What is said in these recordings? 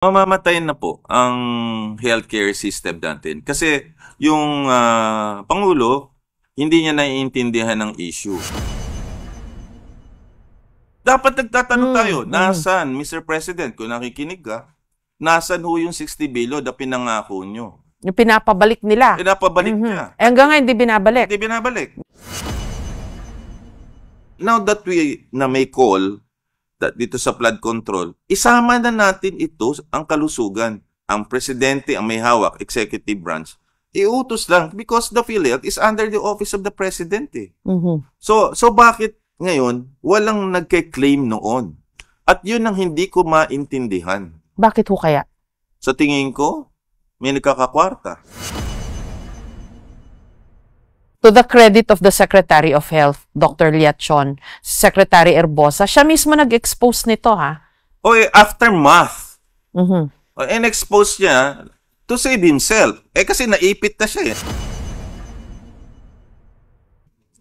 Mamamatay na po ang healthcare system natin. Kasi yung Pangulo, hindi niya naiintindihan ng issue. Dapat nagtatanong tayo, nasaan, Mr. President, kung nakikinig ka, nasaan ho yung 60 billion na pinangako nyo? Yung pinapabalik nila. Pinapabalik niya. Eh, hanggang ngayon, hindi binabalik. Hindi binabalik. Now that we na may call dito sa flood control, isama na natin ito ang kalusugan. Ang presidente ang may hawak, executive branch, iutos lang because the PhilHealth is under the office of the president. So bakit ngayon walang nagke-claim noon? At yun ang hindi ko maintindihan. Bakit ho kaya? Sa tingin ko, may nagkakakwarta. To the credit of the Secretary of Health, Dr. Liachon, Secretary Herbosa, siya mismo nag-expose nito, ha? O aftermath. In-expose niya to save himself. Kasi naipit na siya.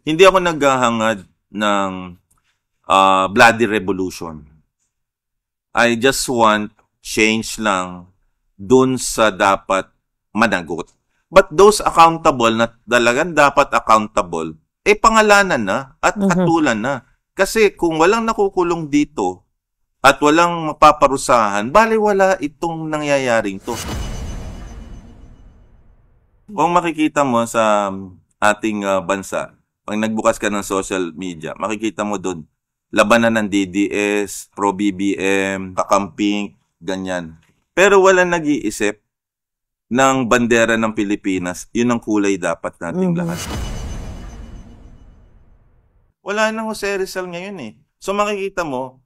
Hindi ako naghahangad ng bloody revolution. I just want change lang dun sa dapat managot. But those accountable na talagang dapat accountable, pangalanan na at hatulan na. Kasi kung walang nakukulong dito at walang mapaparusahan, baliwala itong nangyayaring to. Kung makikita mo sa ating bansa, pag nagbukas ka ng social media, makikita mo doon, labanan ng DDS, pro-BBM, kakamping, ganyan. Pero walang nag-iisip ng bandera ng Pilipinas, yun ang kulay dapat nating lahat. Wala nang Jose Rizal ngayon eh. So makikita mo,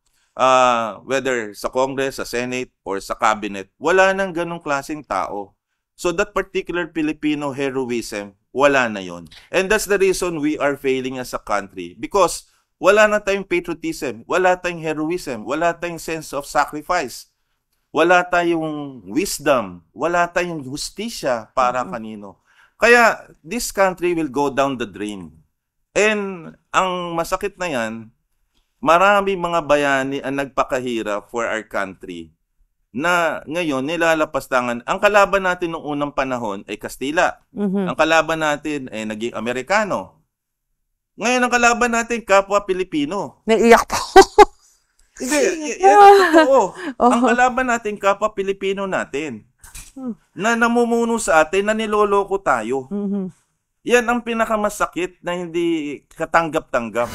whether sa Congress, sa Senate, or sa Cabinet, wala nang ganong klaseng tao. So that particular Filipino heroism, wala na yon. And that's the reason we are failing as a country. Because wala na tayong patriotism, wala tayong heroism, wala tayong sense of sacrifice. Wala tayong wisdom, wala tayong justisya para kanino. Kaya this country will go down the drain. And ang masakit na yan, marami mga bayani ang nagpakahirap for our country na ngayon nilalapastangan. Ang kalaban natin noong unang panahon ay Kastila. Ang kalaban natin ay naging Amerikano. Ngayon ang kalaban natin kapwa Pilipino. Naiyak po. Hindi, totoo. Ang kalaban natin, kapwa Pilipino natin, na namumuno sa atin, na niloloko tayo. Yan ang pinakamasakit na hindi katanggap-tanggap.